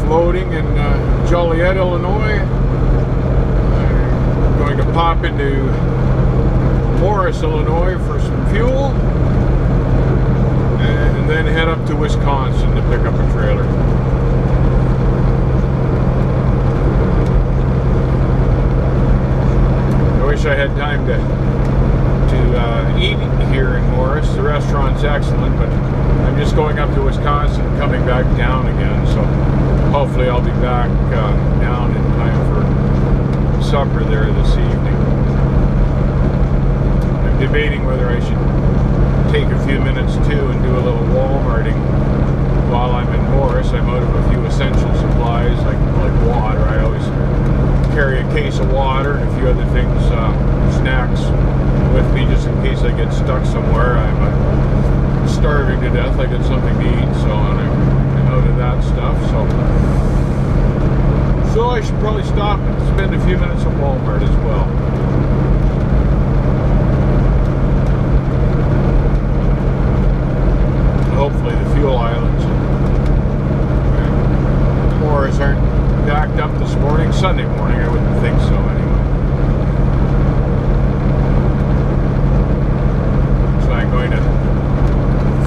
loading in Joliet, Illinois. I'm going to pop into Morris, Illinois for some fuel, and then head up to Wisconsin to pick up a trailer. I wish I had time to eat here in Morris. The restaurant's excellent, but I'm just going up to Wisconsin and coming back down again, so hopefully I'll be back down in time for supper there this evening. I'm debating whether I should take a few minutes too and do a little Walmarting while I'm in Morris. I'm out of a few essential supplies like water. I always carry a case of water and a few other things, snacks with me just in case I get stuck somewhere. I'm starving to death. I get something to eat, so I'm out of that stuff. So I should probably stop and spend a few minutes at Walmart as well. Hopefully the fuel islands in Morris aren't backed up this morning. Sunday morning, I wouldn't think so anyway. So I'm going to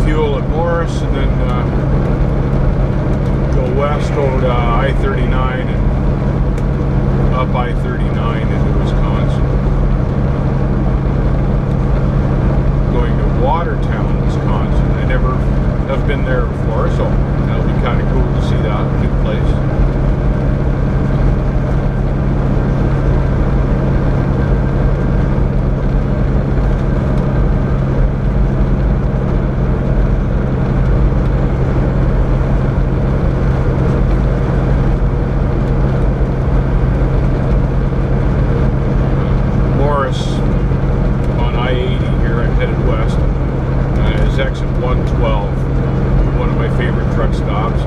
fuel at Morris and then go west over to I-39 and up I-39 into Wisconsin. Going to Watertown, Wisconsin. I never have been there before, so that'll be kind of cool to see that new place. Exit 112, one of my favorite truck stops.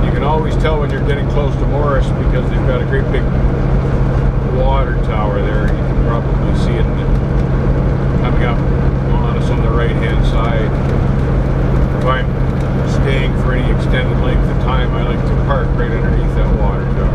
You can always tell when you're getting close to Morris because they've got a great big water tower there. You can probably see it coming up on us on the right hand side. If I'm staying for any extended length of time, I like to park right underneath that water tower.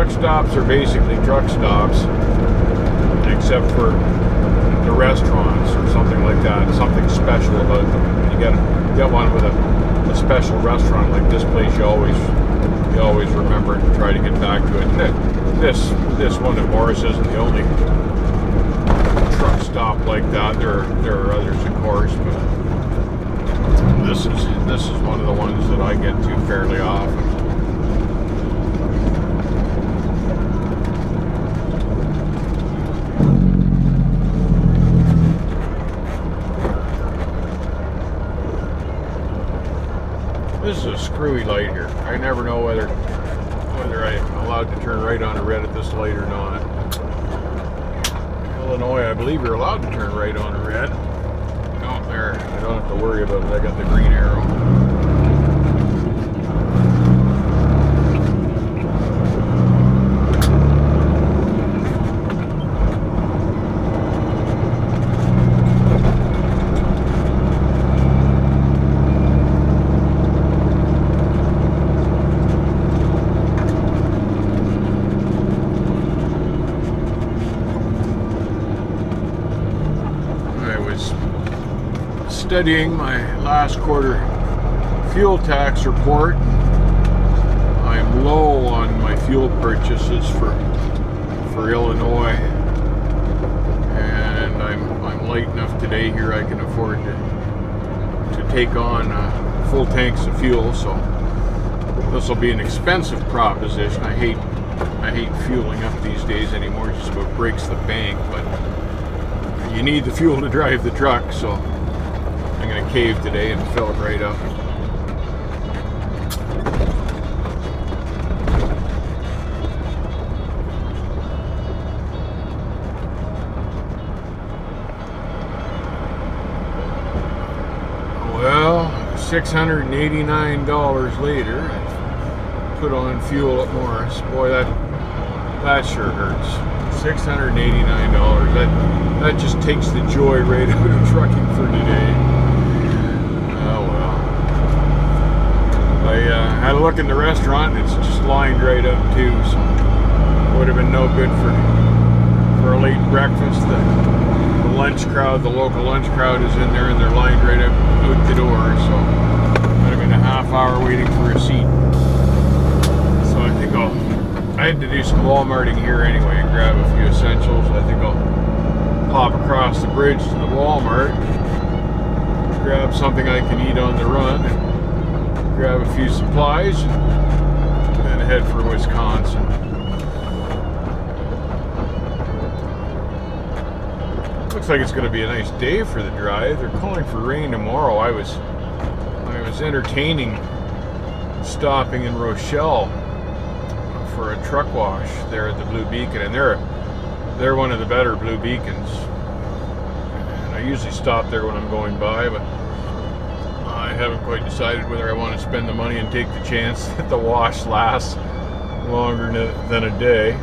Stops are basically truck stops, except for the restaurants or something like that. Something special about them. You get one with a special restaurant like this place. You always remember and try to get back to it. And this one at Morris isn't the only truck stop like that. There are others, of course, but this is one of the ones that I get to fairly often. This is a screwy light here. I never know whether I'm allowed to turn right on a red at this light or not. Illinois, I believe you're allowed to turn right on a red. Oh, there. I don't have to worry about it. I got the green arrow. studying my last quarter fuel tax report. I'm low on my fuel purchases for Illinois, and I'm light enough today here I can afford to take on full tanks of fuel. So this will be an expensive proposition. I hate fueling up these days anymore. It just about breaks the bank, but you need the fuel to drive the truck, so I'm going to cave today and fill it right up. Well, $689 later, I put on fuel at Morris. Boy, that sure hurts. $689. That just takes the joy right out of trucking for today. Oh well. I had a look in the restaurant, and it's just lined right up too, so would have been no good for a late breakfast. The lunch crowd, the local lunch crowd is in there, and they're lined right out the door, so would have been a half hour waiting for a seat. So I think I had to do some Walmarting here anyway and grab a few essentials. I think I'll pop across the bridge to the Walmart, grab something I can eat on the run, and grab a few supplies, and then head for Wisconsin. Looks like it's going to be a nice day for the drive. They're calling for rain tomorrow. I was entertaining stopping in Rochelle for a truck wash there at the Blue Beacon, and they're one of the better Blue Beacons. And I usually stop there when I'm going by, but I haven't quite decided whether I want to spend the money and take the chance that the wash lasts longer than a day.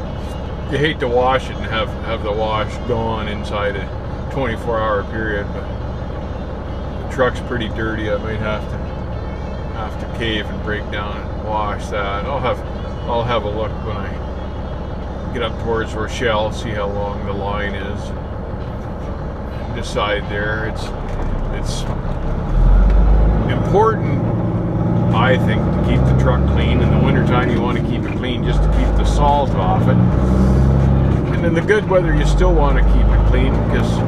You hate to wash it and have the wash gone inside a 24-hour period, but the truck's pretty dirty. I might have to cave and break down and wash that. I'll have a look when I get up towards Rochelle, see how long the line is, and decide there. It's important, I think, to keep the truck clean. In the wintertime, you want to keep it clean just to keep the salt off it. And in the good weather, you still want to keep it clean because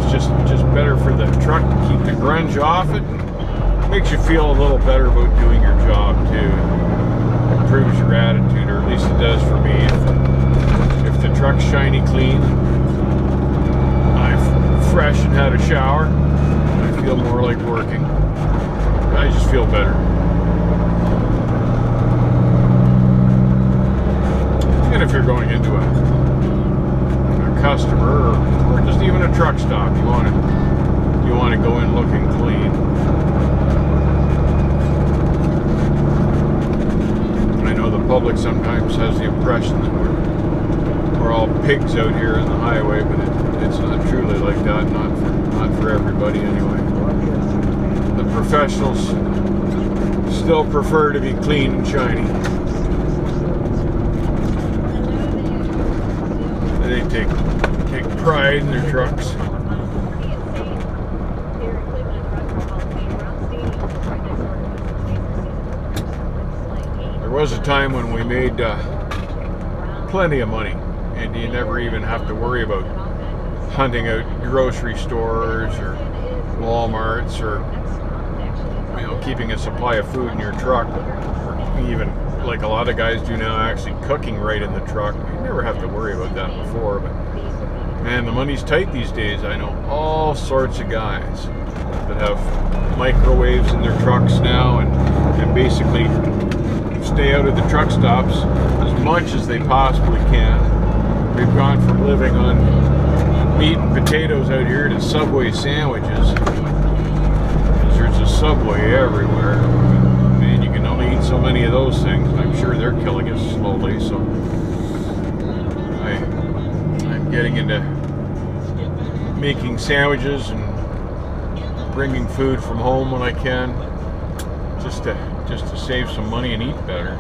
it's just better for the truck to keep the grunge off it. It makes you feel a little better about doing your job too. It improves your attitude, or at least it does for me. If the truck's shiny clean, I've fresh and had a shower, I feel more like working. I just feel better. And if you're going into a customer or just even a truck stop, you want to go in looking clean. I know the public sometimes has the impression that we're all pigs out here on the highway, but it's not truly like that. Not for everybody anyway. The professionals still prefer to be clean and shiny. They take pride in their trucks. There was a time when we made plenty of money, and you never even have to worry about hunting out grocery stores or Walmarts, or keeping a supply of food in your truck, or even like a lot of guys do now, actually cooking right in the truck. You never have to worry about that before, but man, the money's tight these days. I know all sorts of guys that have microwaves in their trucks now and basically stay out of the truck stops as much as they possibly can. We've gone from living on meat and potatoes out here to Subway sandwiches. There's a Subway everywhere. Man, you can only eat so many of those things. I'm sure they're killing us slowly, so I'm getting into making sandwiches and bringing food from home when I can, just to save some money and eat better.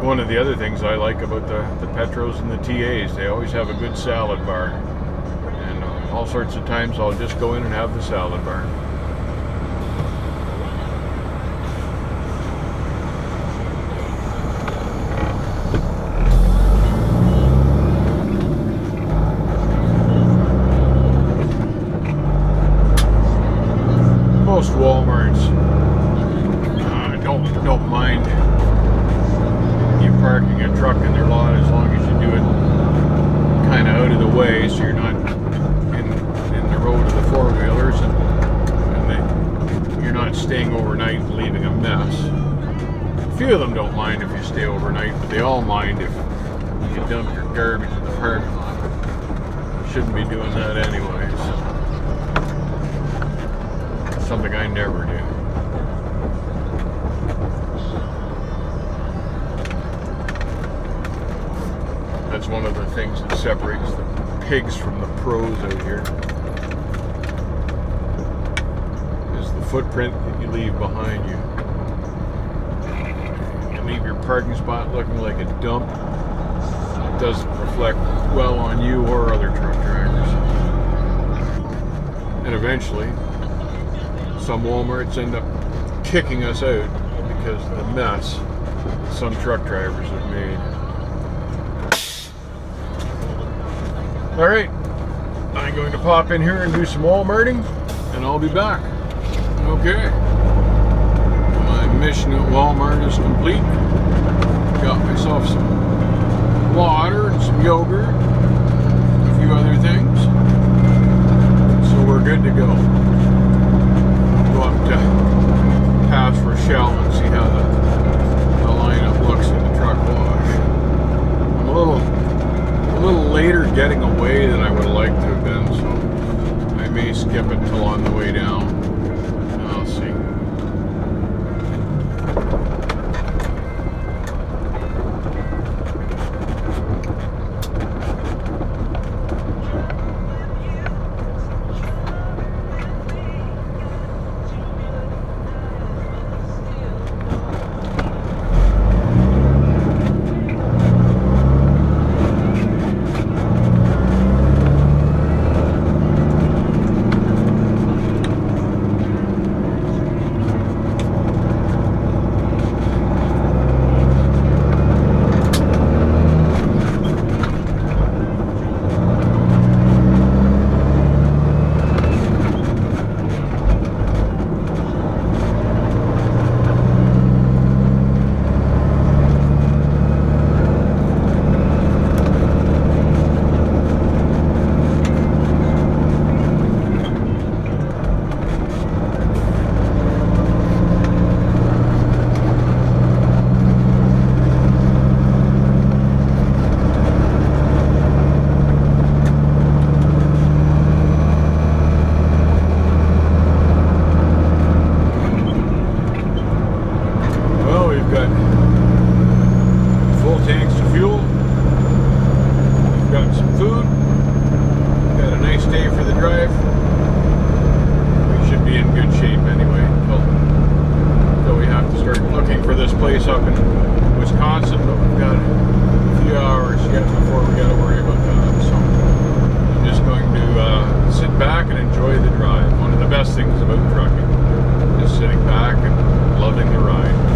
One of the other things I like about the Petros and the TAs, they always have a good salad bar. all sorts of times I'll just go in and have the salad bar. Most Walmarts don't mind you parking a truck in their lot as long as you do it kind of out of the way, so you're not in the road of the four-wheelers, and you're not staying overnight and leaving a mess. A few of them don't mind if you stay overnight, but they all mind if you dump your garbage in the parking lot. You shouldn't be doing that anyways. Something I never do. That's one of the things that separates the pigs from the pros out here, is the footprint that you leave behind you. You leave your parking spot looking like a dump. It doesn't reflect well on you or other truck drivers. And eventually, some Walmarts end up kicking us out because of the mess some truck drivers have made. Alright, I'm going to pop in here and do some Walmarting, and I'll be back. Okay, my mission at Walmart is complete. Got myself some water and some yogurt, a few other things, so we're good to go. Go up to Pass Rochelle and see how the lineup looks in the truck wash. I'm a little later getting away than I would like to have been, so I may skip it till on the way down. I'll see. Place up in Wisconsin, but we've got a few hours yet before we got to worry about that. So I'm just going to sit back and enjoy the drive. One of the best things about trucking, just sitting back and loving the ride.